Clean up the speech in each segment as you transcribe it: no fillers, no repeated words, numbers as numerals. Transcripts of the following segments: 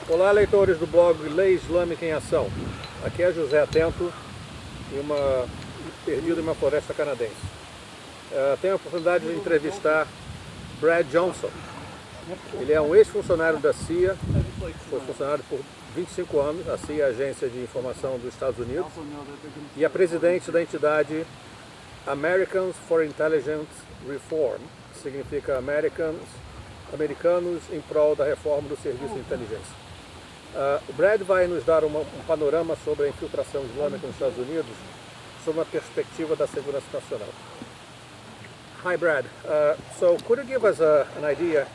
Olá, leitores do blog Lei Islâmica em Ação. Aqui é José Atento, perdido em uma floresta canadense. Tenho a oportunidade de entrevistar Brad Johnson. Ele é um ex-funcionário da CIA, foi funcionário por 25 anos, a CIA é a Agência de Informação dos Estados Unidos, e é presidente da entidade Americans for Intelligence Reform, que significa Americanos em prol da reforma do Serviço de Inteligência. O Brad vai nos dar um panorama sobre a infiltração islâmica nos Estados Unidos, sob uma perspectiva da segurança nacional. Hi Brad, so could you give us an idea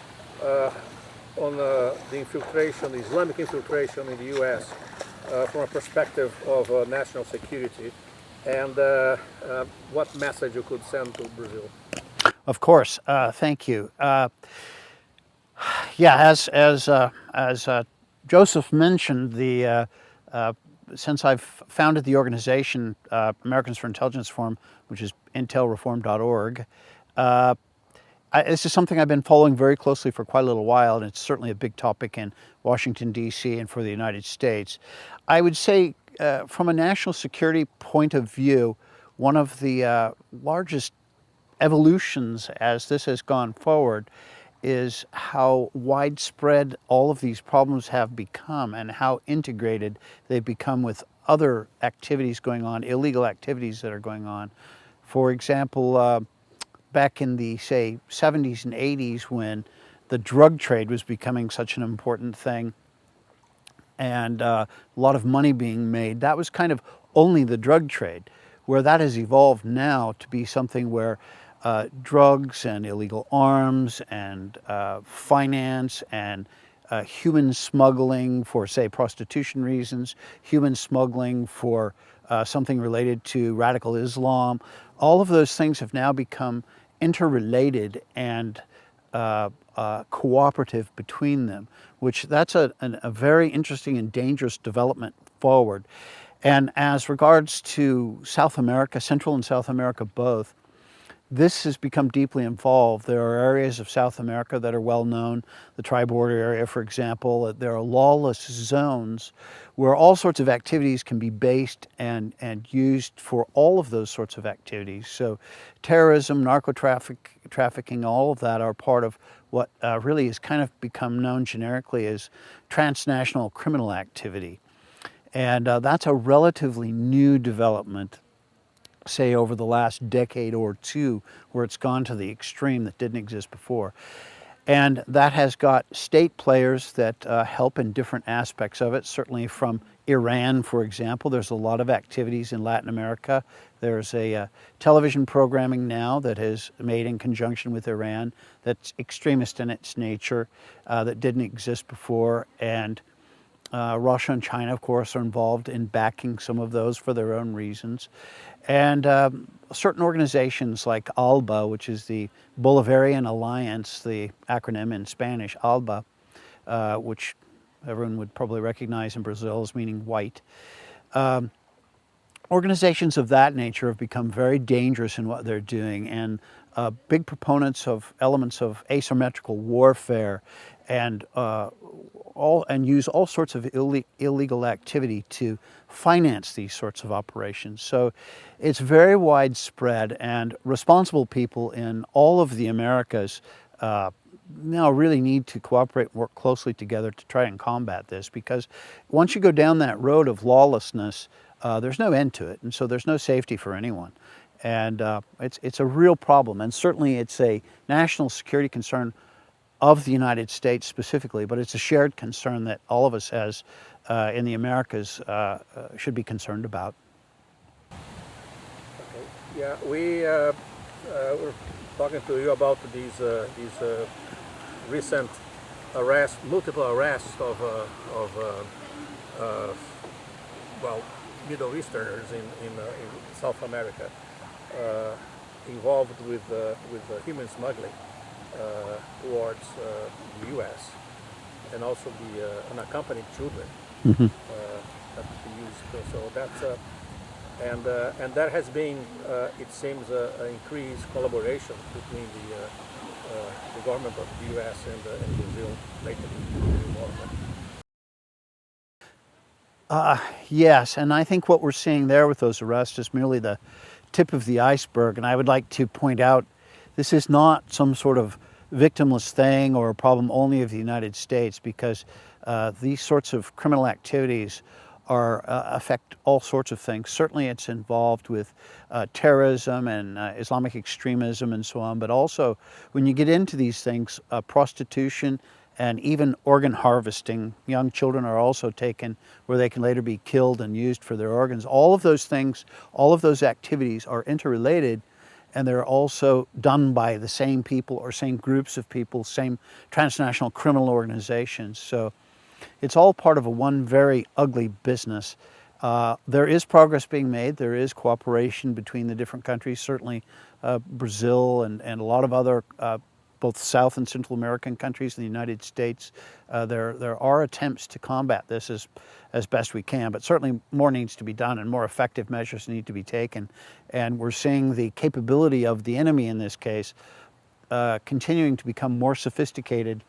on the infiltration, the Islamic infiltration in the U.S. From a perspective of national security, and what message you could send to Brazil? Of course, thank you. Yeah, as Joseph mentioned, since I've founded the organization Americans for Intelligence Reform, which is intelreform.org, this is something I've been following very closely for quite a little while, and it's certainly a big topic in Washington, D.C. and for the United States. I would say, from a national security point of view, one of the largest evolutions as this has gone forward is how widespread all of these problems have become and how integrated they've become with other activities going on, illegal activities that are going on. For example, back in the, say, 70s and 80s, when the drug trade was becoming such an important thing and a lot of money being made, that was kind of only the drug trade, where that has evolved now to be something where drugs and illegal arms and finance and human smuggling for, say, prostitution reasons, human smuggling for something related to radical Islam, all of those things have now become interrelated and cooperative between them, which that's a very interesting and dangerous development forward. And as regards to South America, Central and South America both, this has become deeply involved. There are areas of South America that are well known, the tri-border area, for example. There are lawless zones where all sorts of activities can be based and used for all of those sorts of activities. So terrorism, trafficking, all of that are part of what really has kind of become known generically as transnational criminal activity. And that's a relatively new development, say over the last decade or two, where it's gone to the extreme that didn't exist before. And that has got state players that help in different aspects of it, certainly from Iran, for example. There's a lot of activities in Latin America. There's a television programming now that is made in conjunction with Iran that's extremist in its nature, that didn't exist before. And Russia and China, of course, are involved in backing some of those for their own reasons. And certain organizations like ALBA, which is the Bolivarian Alliance, the acronym in Spanish, ALBA, which everyone would probably recognize in Brazil as meaning white. Organizations of that nature have become very dangerous in what they're doing, and big proponents of elements of asymmetrical warfare, and use all sorts of illegal activity to finance these sorts of operations. So it's very widespread, and responsible people in all of the Americas now really need to cooperate and work closely together to try and combat this, because once you go down that road of lawlessness, there's no end to it, and so there's no safety for anyone. And it's a real problem, and certainly it's a national security concern of the United States specifically, but it's a shared concern that all of us as in the Americas should be concerned about. Okay. Yeah, we were talking to you about these recent arrests, multiple arrests of Middle Easterners in South America involved with human smuggling towards the U.S. and also the unaccompanied children that we use. So that's and there has been, it seems, increased collaboration between the government of the U.S. and Brazil lately. Yes, and I think what we're seeing there with those arrests is merely the tip of the iceberg. And I would like to point out this is not some sort of victimless thing or a problem only of the United States, because these sorts of criminal activities affect all sorts of things. Certainly it's involved with terrorism and Islamic extremism and so on, but also when you get into these things, prostitution and even organ harvesting. Young children are also taken where they can later be killed and used for their organs. All of those things, all of those activities are interrelated, and they're also done by the same people or same groups of people, same transnational criminal organizations. So it's all part of one very ugly business. There is progress being made. There is cooperation between the different countries, certainly Brazil and a lot of other both South and Central American countries in the United States. There are attempts to combat this as best we can, but certainly more needs to be done and more effective measures need to be taken. And we're seeing the capability of the enemy in this case continuing to become more sophisticated.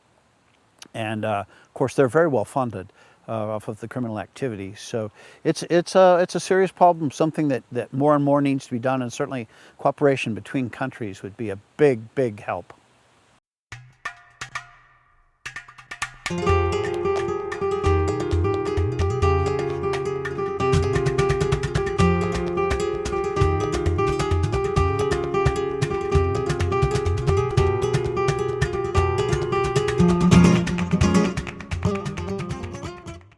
And of course, they're very well funded off of the criminal activities. So it's a serious problem, something that more and more needs to be done, and certainly cooperation between countries would be a big help.